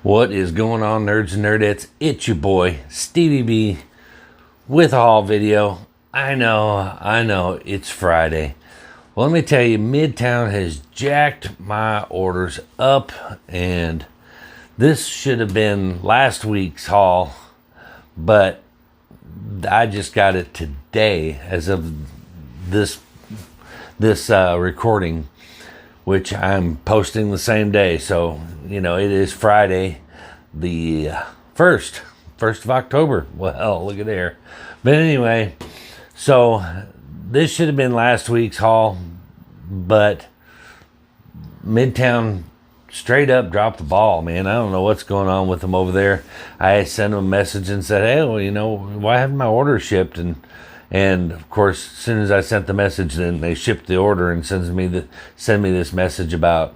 What is going on, nerds and nerdettes? It's your boy, Stevie B, with a haul video. I know, it's Friday. Well, let me tell you, Midtown has jacked my orders up, and this should have been last week's haul, but I just got it today as of this recording, which I'm posting the same day. So, it is Friday, the 1st of October. Well, look at there. But anyway, so this should have been last week's haul, but Midtown straight up dropped the ball, man. I don't know what's going on with them over there. I sent them a message and said, hey, well, why haven't my order shipped? And of course, as soon as I sent the message, then they shipped the order and send me this message about,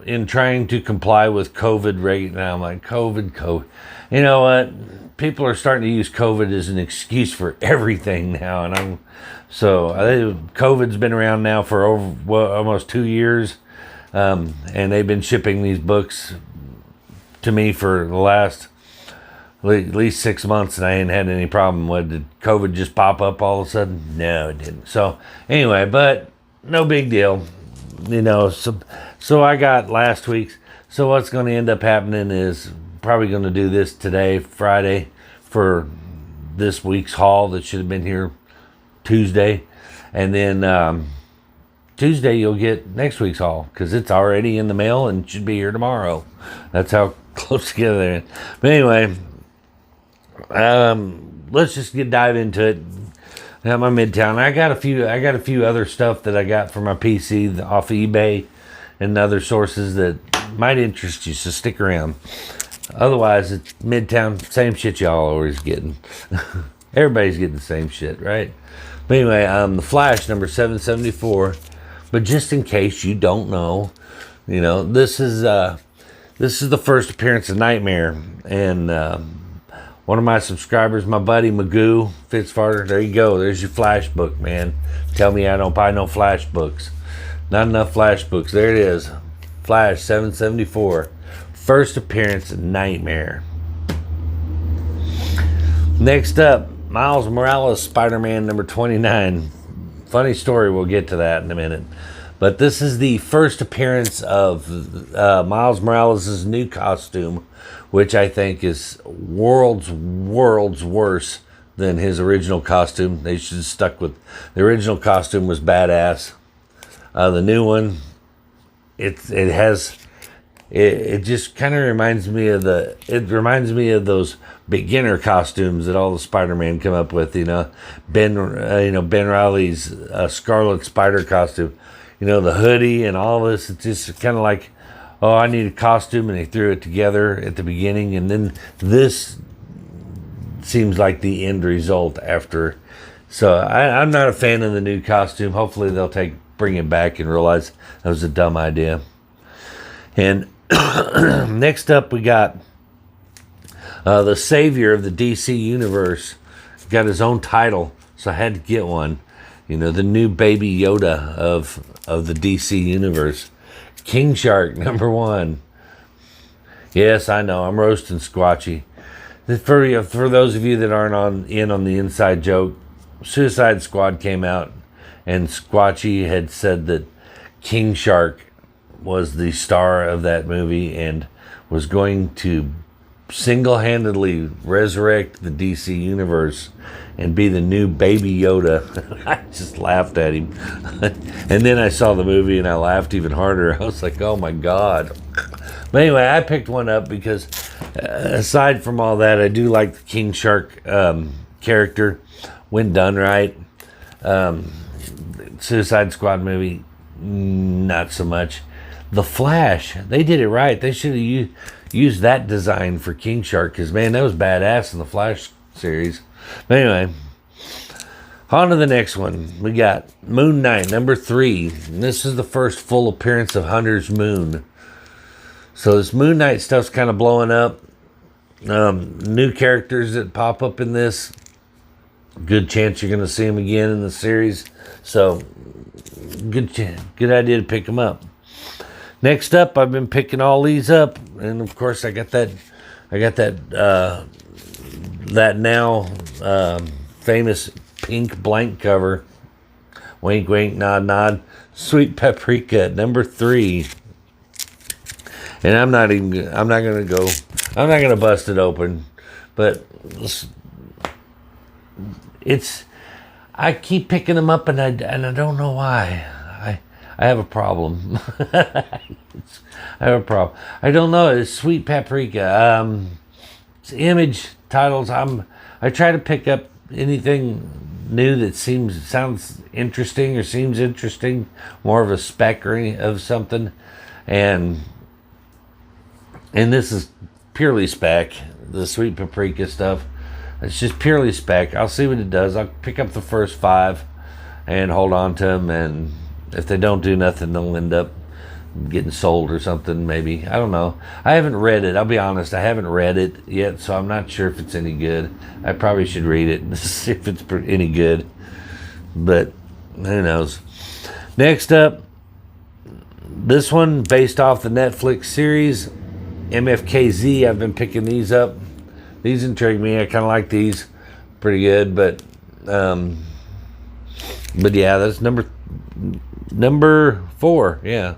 in trying to comply with COVID rate. And I'm like, COVID. You know what? People are starting to use COVID as an excuse for everything now. And I think COVID's been around now for almost 2 years. And they've been shipping these books to me for the last at least 6 months, and I ain't had any problem. Did COVID just pop up all of a sudden? No, it didn't. So anyway, but no big deal. So I got last week's. So what's going to end up happening is probably going to do this today, Friday, for this week's haul that should have been here Tuesday. And then Tuesday you'll get next week's haul because it's already in the mail and should be here tomorrow. That's how close together they're in. But anyway, let's just dive into it. I got my Midtown. I got a few other stuff that I got for my PC off eBay and other sources that might interest you, so stick around. Otherwise, it's Midtown, same shit y'all always getting. Everybody's getting the same shit, right? But anyway, the Flash number 774. But just in case you don't know, this is the first appearance of Nightmare, and one of my subscribers, my buddy Magoo Fitzfarter, there you go. There's your Flash book, man. Tell me I don't buy no Flash books. Not enough Flash books. There it is. Flash 774. First appearance of Nightmare. Next up, Miles Morales, Spider-Man number 29. Funny story, we'll get to that in a minute. But this is the first appearance of Miles Morales' new costume, which I think is worlds worse than his original costume. They should have stuck with the original costume. Was badass. The new one, it just kind of reminds me of those beginner costumes that all the Spider-Man come up with. Ben Reilly's Scarlet Spider costume. The hoodie and all this. It's just kind of like, oh, I need a costume, and they threw it together at the beginning, and then this seems like the end result after. So I'm not a fan of the new costume. Hopefully they'll bring it back and realize that was a dumb idea. And next up we got the savior of the DC universe. Got his own title, so I had to get one. The new baby Yoda of the DC universe. King Shark number 1. Yes, I know, I'm roasting Squatchy. For those of you that aren't in on the inside joke, Suicide Squad came out, and Squatchy had said that King Shark was the star of that movie and was going to single-handedly resurrect the DC universe and be the new baby Yoda. I just laughed at him. And then I saw the movie and I laughed even harder. I was like, oh my God. But anyway, I picked one up because aside from all that, I do like the King Shark character when done right. Suicide Squad movie, not so much. The Flash, they did it right. They should have used that design for King Shark, because man, that was badass in the Flash series. But anyway, on to the next one. We got Moon Knight number 3. And this is the first full appearance of Hunter's Moon. So this Moon Knight stuff's kind of blowing up. New characters that pop up in this. Good chance you're going to see them again in the series. So good idea to pick them up. Next up, I've been picking all these up, and of course, I got that that now famous pink blank cover. Wink, wink, nod, nod. Sweet Paprika, number 3. And I'm not gonna bust it open, but I keep picking them up, and I don't know why. I have a problem. I have a problem. I don't know. It's Sweet Paprika. It's Image titles. I try to pick up anything new that sounds interesting or seems interesting, more of a spec of something, and this is purely spec. The Sweet Paprika stuff, it's just purely spec. I'll see what it does. I'll pick up the first 5 and hold on to them, and if they don't do nothing, they'll end up getting sold or something, maybe. I don't know. I haven't read it. I'll be honest, I haven't read it yet, so I'm not sure if it's any good. I probably should read it and see if it's any good, but who knows. Next up, this one based off the Netflix series MFKZ. I've been picking these up. These intrigue me. I kind of like these. Pretty good, but yeah, that's number 4. Yeah,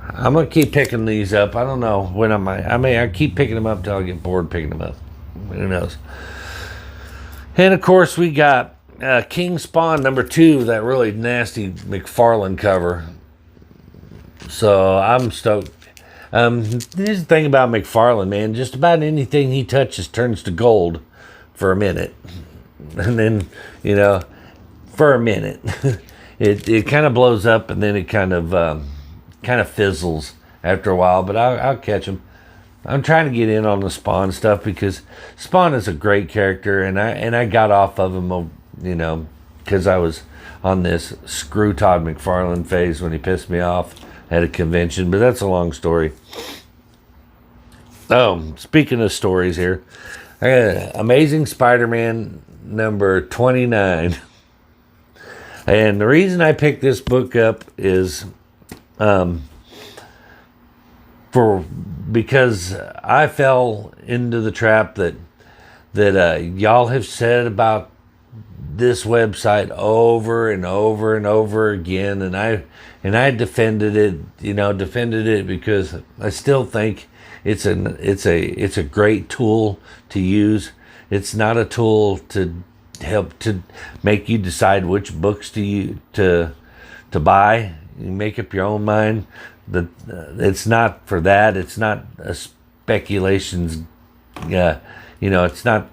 I'm gonna keep picking these up. I don't know when I keep picking them up till I get bored picking them up. Who knows? And of course, we got King Spawn number 2, that really nasty McFarlane cover. So I'm stoked. Here's the thing about McFarlane, man. Just about anything he touches turns to gold for a minute, and then for a minute. It kind of blows up, and then it kind of fizzles after a while. But I'll catch them. I'm trying to get in on the Spawn stuff because Spawn is a great character, and I got off of him, because I was on this screw Todd McFarlane phase when he pissed me off at a convention. But that's a long story. Oh, speaking of stories here, I got Amazing Spider-Man number 29. And the reason I picked this book up is because I fell into the trap that y'all have said about this website over and over and over again, and I defended it because I still think it's a great tool to use. It's not a tool to help to make you decide which books to buy. You make up your own mind. It's not for that. It's not a speculations. It's not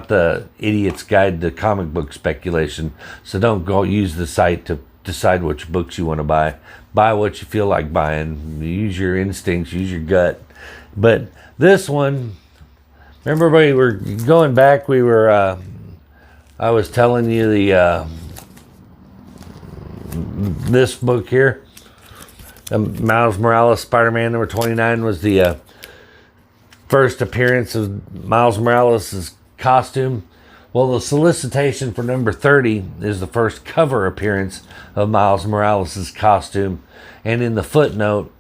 the idiot's guide to comic book speculation. So don't go use the site to decide which books you want to buy. Buy what you feel like buying. Use your instincts. Use your gut. But this one, remember we were going back. We were. I was telling you this book here, Miles Morales Spider-Man number 29 was the first appearance of Miles Morales' costume. Well, the solicitation for number 30 is the first cover appearance of Miles Morales' costume, and in the footnote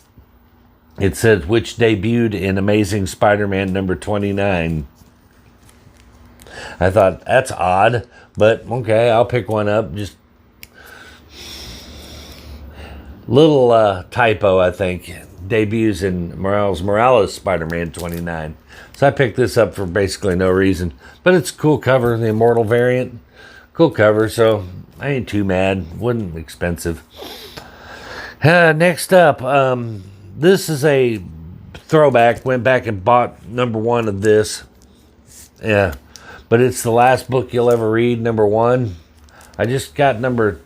it says which debuted in Amazing Spider-Man number 29. I thought, that's odd, but okay, I'll pick one up. Just little typo, I think. Debuts in Miles Morales Spider-Man 29. So I picked this up for basically no reason. But it's a cool cover, the Immortal variant. Cool cover, so I ain't too mad. Wasn't expensive. Next up, this is a throwback. Went back and bought number 1 of this. Yeah. But it's the last book you'll ever read, number 1. I just got number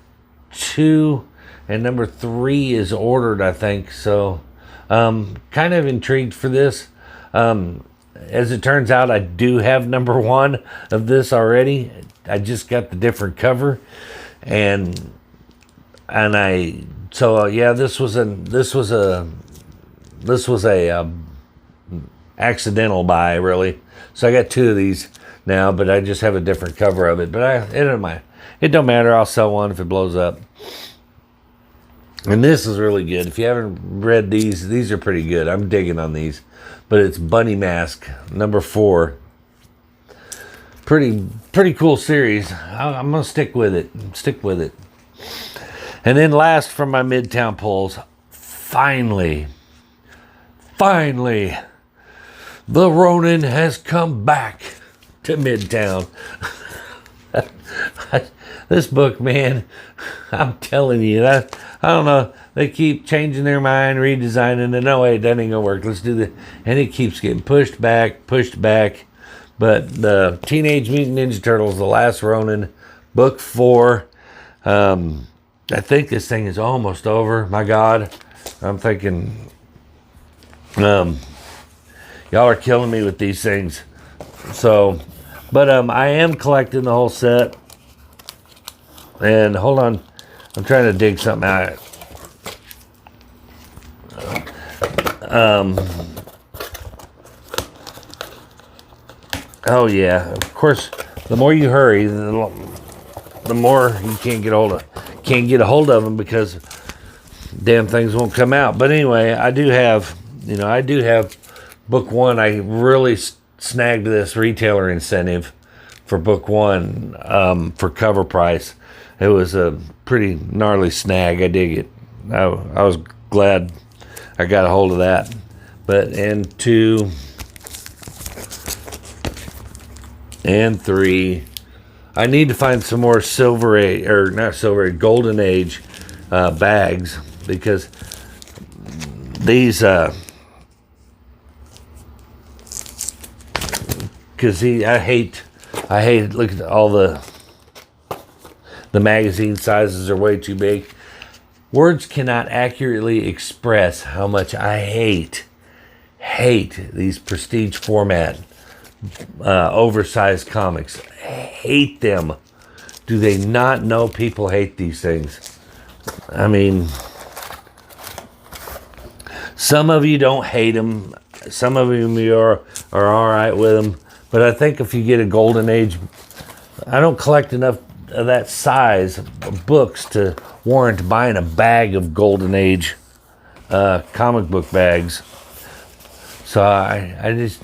2, and number 3 is ordered, I think. So, kind of intrigued for this. As it turns out, I do have number 1 of this already. I just got the different cover, this was a accidental buy, really. So I got 2 of these now, but I just have a different cover of it. But it don't matter. I'll sell one if it blows up. And this is really good. If you haven't read these are pretty good. I'm digging on these. But it's Bunny Mask, number 4. Pretty cool series. I'm going to stick with it. And then last from my Midtown pulls, finally, the Ronin has come back to Midtown. This book, man, I'm telling you, I don't know. They keep changing their mind, redesigning it. No way, that ain't gonna work. Let's do this. And it keeps getting pushed back. But the Teenage Mutant Ninja Turtles, The Last Ronin, book 4. I think this thing is almost over. My God, I'm thinking, y'all are killing me with these things. So, but I am collecting the whole set. And hold on, I'm trying to dig something out. Oh yeah, of course. The more you hurry, the more you can't get a hold of them because damn things won't come out. But anyway, I do have book 1. I really snagged this retailer incentive for book 1 for cover price. It was a pretty gnarly snag. I dig it. I was glad I got a hold of that. But and 2 and 3, I need to find some more Golden Age bags because these I hate look at all the magazine sizes are way too big. Words cannot accurately express how much I hate these prestige format oversized comics. I hate them. Do they not know people hate these things? I mean, some of you don't hate them. Some of you are all right with them. But I think if you get a Golden Age, I don't collect enough of that size of books to warrant buying a bag of Golden Age comic book bags. So I just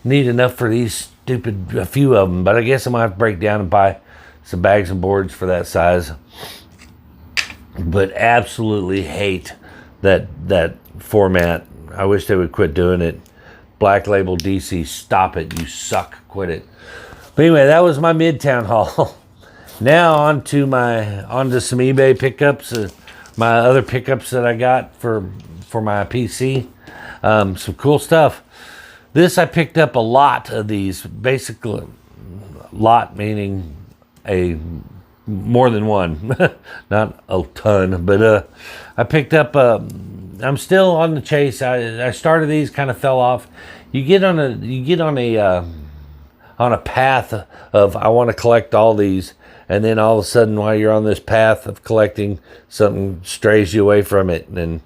need enough for these a few of them. But I guess I'm going to have to break down and buy some bags and boards for that size. But absolutely hate that format. I wish they would quit doing it. Black Label DC, stop it. You suck. Quit it. But anyway, that was my Midtown haul. Now on to some eBay pickups, my other pickups that I got for my PC. Some cool stuff. This I picked up a lot of these, basically lot meaning more than one, not a ton, but I picked up. I'm still on the chase. I started these, kind of fell off. You get on a path of I want to collect all these. And then all of a sudden, while you're on this path of collecting, something strays you away from it, and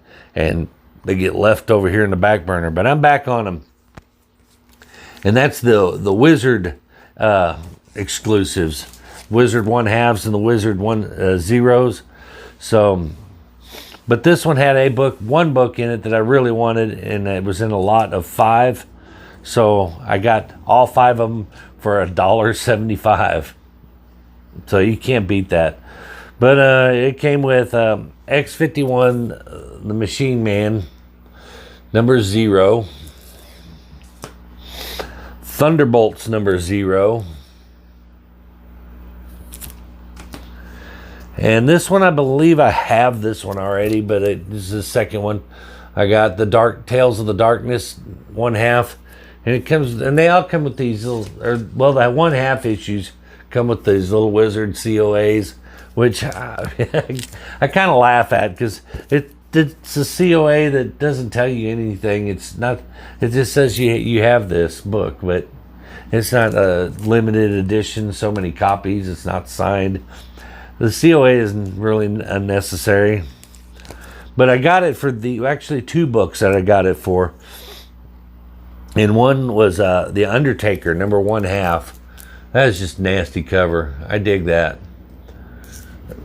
they get left over here in the back burner. But I'm back on them, and that's the Wizard exclusives, Wizard 1/2s and the Wizard 1/0s. So, but this one had one book in it that I really wanted, and it was in a lot of 5. So I got all 5 of them for $1.75. So you can't beat that. But it came with X-51, the Machine Man, number 0. Thunderbolts, number 0. And this one, I believe I have this one already, but this is the second one. I got the Tales of the Darkness 1/2. And it comes, and they all come with these little, the 1/2 issues come with these little Wizard COAs, which I kind of laugh at because it's a COA that doesn't tell you anything. It's not. It just says you have this book, but it's not a limited edition. So many copies. It's not signed. The COA isn't really unnecessary. But I got it for actually 2 books that I got it for. And one was The Undertaker, number 1/2. That is just nasty cover. I dig that.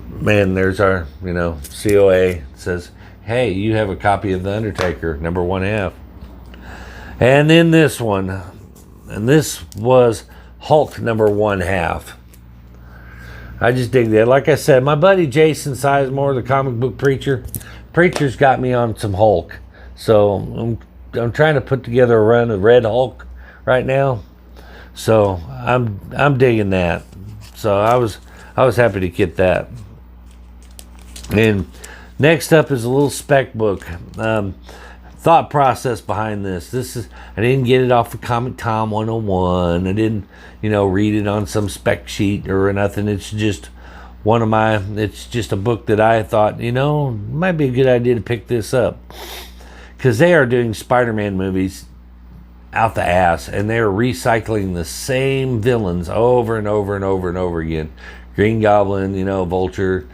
man, there's our, COA. It says, hey, you have a copy of The Undertaker, number 1/2. And then this one, and this was Hulk number 1/2. I just dig that. Like I said, my buddy Jason Sizemore, the comic book preacher's got me on some Hulk. So I'm trying to put together a run of Red Hulk right now. So I'm digging that. So I was happy to get that. And next up is a little spec book. Thought process behind this. I didn't get it off of Comic Tom 101. I didn't, read it on some spec sheet or nothing. It's just it's just a book that I thought, might be a good idea to pick this up. Because they are doing Spider-Man movies out the ass, and they're recycling the same villains over and over and over and over again. Green Goblin, Vulture,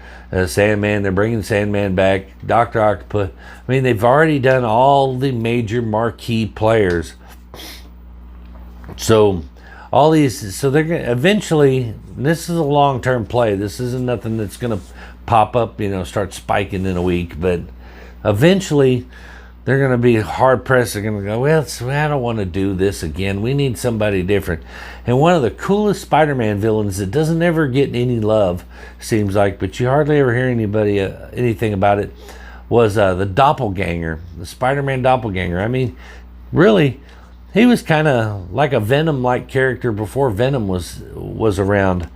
Sandman. They're bringing Sandman back. Dr. Octopus. I mean, they've already done all the major marquee players. So all these, so they're gonna eventually. This is a long-term play. This isn't nothing that's gonna pop up, start spiking in a week. But eventually, they're gonna be hard pressed. They're gonna go, well, I don't want to do this again. We need somebody different. And one of the coolest Spider-Man villains that doesn't ever get any love, seems like, but you hardly ever hear anybody anything about it, was the Doppelganger, the Spider-Man Doppelganger. I mean, really, he was kind of like a Venom-like character before Venom was around.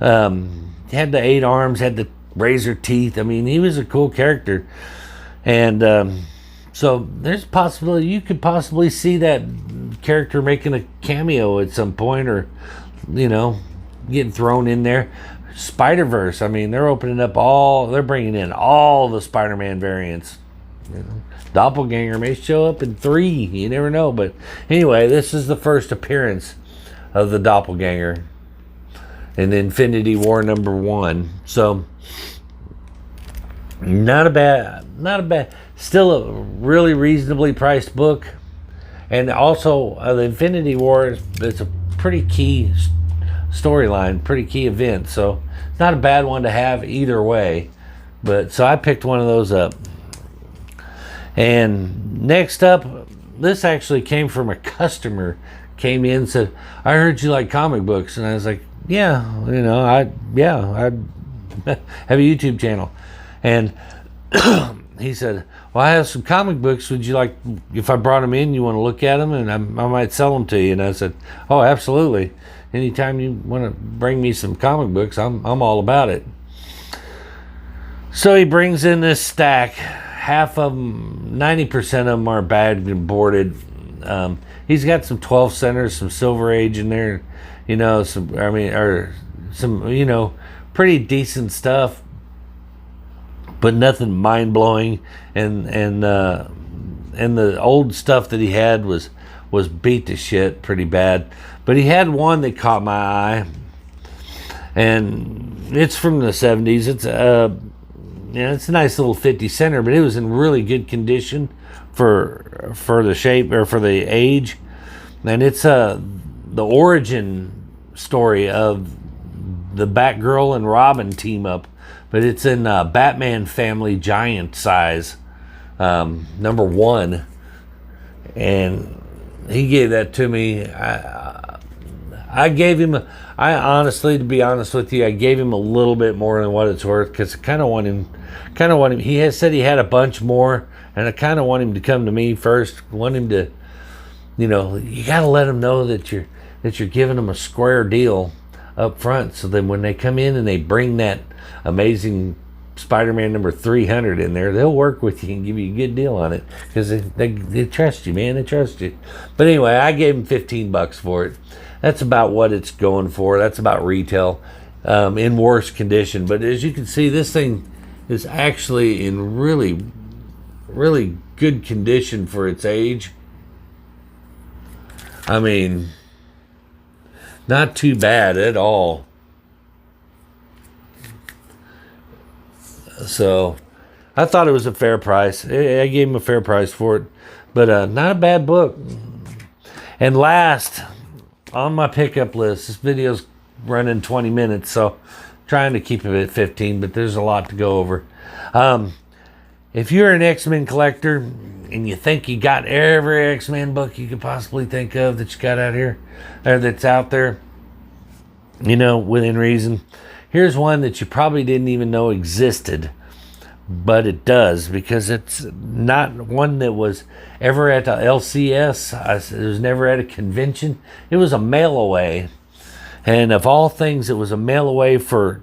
He had the 8 arms, had the razor teeth. I mean, he was a cool character. And so there's a possibility you could possibly see that character making a cameo at some point, or, getting thrown in there. Spider-Verse, I mean, they're bringing in all the Spider-Man variants. Doppelganger may show up in 3, you never know. But anyway, this is the first appearance of the Doppelganger in Infinity War number 1. So not a bad, still a really reasonably priced book. And also the Infinity War is a pretty key storyline, pretty key event. So it's not a bad one to have either way. But so I picked one of those up. And next up, this actually came from a customer. Came in and said, I heard you like comic books. And I was like, yeah, I have a YouTube channel. And he said, well, I have some comic books. Would you like, if I brought them in, you want to look at them? And I might sell them to you. And I said, oh, absolutely. Anytime you want to bring me some comic books, I'm all about it. So he brings in this stack. Half of them, 90% of them are bagged and boarded. He's got some 12 centers, some Silver Age in there, some pretty decent stuff, but nothing mind blowing. And the old stuff that he had was beat to shit pretty bad. But he had one that caught my eye, and it's from the 70s. It's it's a nice little 50 center, but it was in really good condition for the shape, or for the age. And it's the origin story of the Batgirl and Robin team up, but it's in Batman Family Giant size, number 1. And he gave that to me. I gave him, to be honest with you, I gave him a little bit more than what it's worth, because I kind of want him. He has said he had a bunch more, and I kind of want him to come to me first. Want him to, you got to let him know that you're giving him a square deal up front, so then when they come in and they bring that amazing Spider-Man number 300 in there, they'll work with you and give you a good deal on it, because they trust you, man. They trust you. But anyway, I gave him $15 for it. That's about what it's going for. That's about retail, in worse condition. But as you can see, this thing is actually in really, really good condition for its age. I mean, not too bad at all. So I thought it was a fair price. I gave him a fair price for it, but not a bad book. And last on my pickup list, this video's running 20 minutes, so trying to keep it at 15, but there's a lot to go over. If you're an X-Men collector and you think you got every X-Men book you could possibly think of that you got out here, or that's out there, you know, within reason, here's one that you probably didn't even know existed, but it does, because it's not one that was ever at a LCS. It was never at a convention. It was a mail away. And of all things, it was a mail away for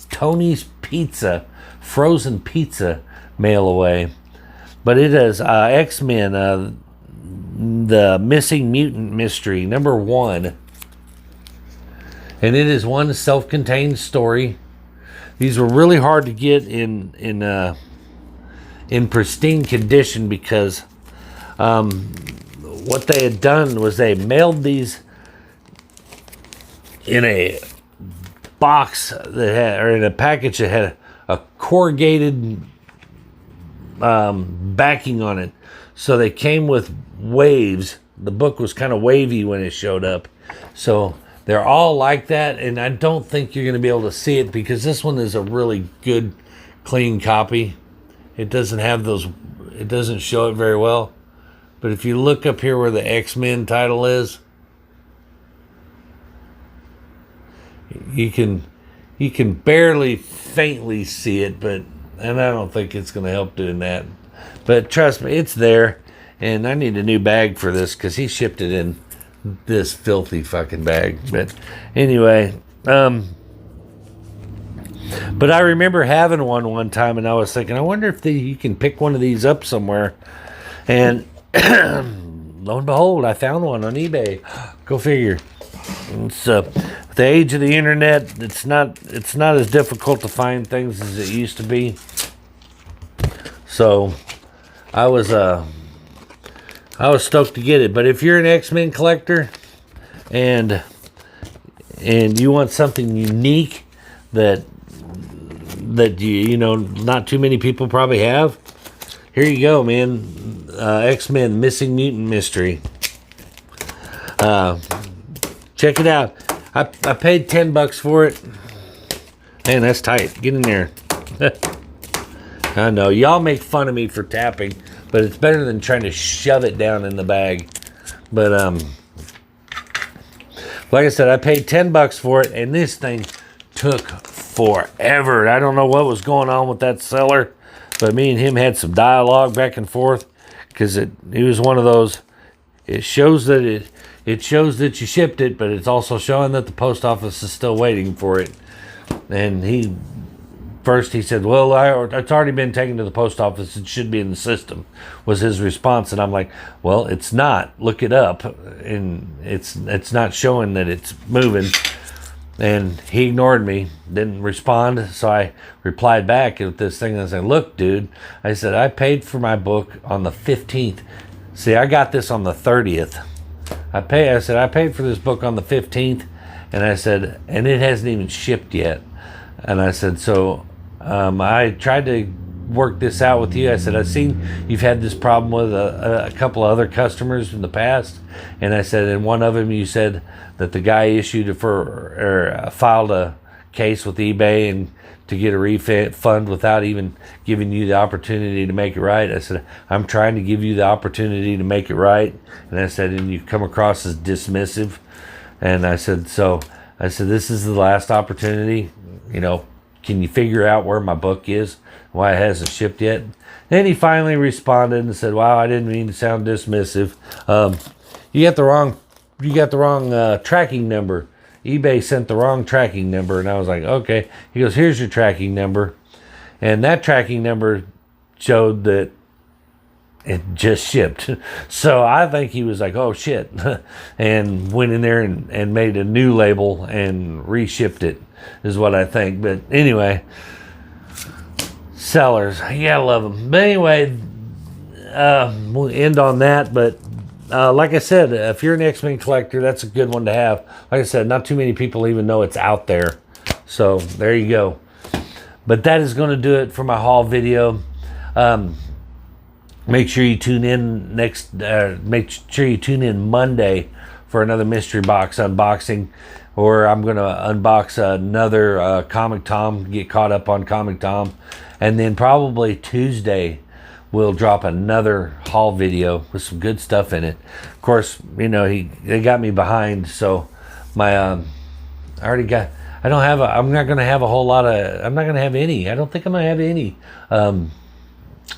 Tony's Pizza, frozen pizza mail away. But it is X-Men, the Missing Mutant Mystery, #1. And it is one self-contained story. These were really hard to get in pristine condition, because what they had done was they mailed these in a box that had, or in a package that had a corrugated backing on it. So they came with waves. The book was kind of wavy when it showed up. So they're all like that, and I don't think you're going to be able to see it, because this one is a really good, clean copy. It doesn't have those, it doesn't show it very well. But if you look up here where the X-Men title is, you can barely faintly see it, and I don't think it's going to help doing that. But trust me, it's there, and I need a new bag for this, because he shipped it in this filthy fucking bag. But anyway, but I remember having one time, and I was thinking, I wonder if you can pick one of these up somewhere. And lo and behold, I found one on eBay. Go figure. It's the age of the internet. It's not as difficult to find things as it used to be. So I was stoked to get it. But if you're an X-Men collector and you want something unique that you know not too many people probably have, here you go, man. X-Men Missing Mutant Mystery. Check it out. I paid $10 for it. Man, that's tight. Get in there. I know y'all make fun of me for tapping, but it's better than trying to shove it down in the bag. But like I said, I paid $10 for it, and this thing took forever. I don't know what was going on with that seller, but me and him had some dialogue back and forth, because he was one of those. It shows that it shows that you shipped it, but it's also showing that the post office is still waiting for it. And he said, well, it's already been taken to the post office. It should be in the system, was his response. And I'm like, well, it's not. Look it up. And it's not showing that it's moving. And he ignored me, didn't respond. So I replied back with this thing and I said, look, dude, I said, I paid for my book on the 15th. See, I got this on the 30th. I said, I paid for this book on the 15th. And I said, and it hasn't even shipped yet. And I said, so I tried to work this out with you. I said, I've seen you've had this problem with a couple of other customers in the past. And I said, in one of them, you said that the guy issued filed a case with eBay and to get a refund without even giving you the opportunity to make it right. I said, I'm trying to give you the opportunity to make it right. And I said, and you come across as dismissive. And I said, this is the last opportunity. You know, can you figure out where my book is, why it hasn't shipped yet? Then he finally responded and said, wow, I didn't mean to sound dismissive. You got the wrong tracking number. eBay sent the wrong tracking number. And I was like, okay. He goes, here's your tracking number. And that tracking number showed that it just shipped. So I think he was like, oh shit. And went in there and made a new label and reshipped it, is what I think. But anyway, sellers, you gotta love them. But anyway, we'll end on that. But like I said, if you're an X-Men collector, that's a good one to have. Like I said, not too many people even know it's out there. So there you go. But that is going to do it for my haul video. Make sure you tune in Monday for another mystery box unboxing. or I'm going to unbox another Comic Tom, get caught up on Comic Tom. And then probably Tuesday, we'll drop another haul video with some good stuff in it. Of course, you know, they got me behind, so my I already got. I don't have a. I'm not gonna have a whole lot of. I'm not gonna have any. I don't think I'm gonna have any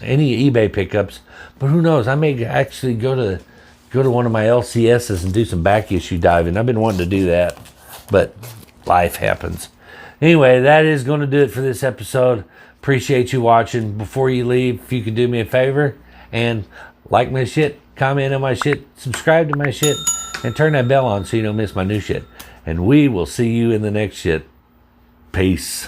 eBay pickups. But who knows? I may actually go to one of my LCSs and do some back issue diving. I've been wanting to do that, but life happens. Anyway, that is going to do it for this episode. Appreciate you watching. Before you leave, if you could do me a favor and like my shit, comment on my shit, subscribe to my shit, and turn that bell on so you don't miss my new shit. And we will see you in the next shit. Peace.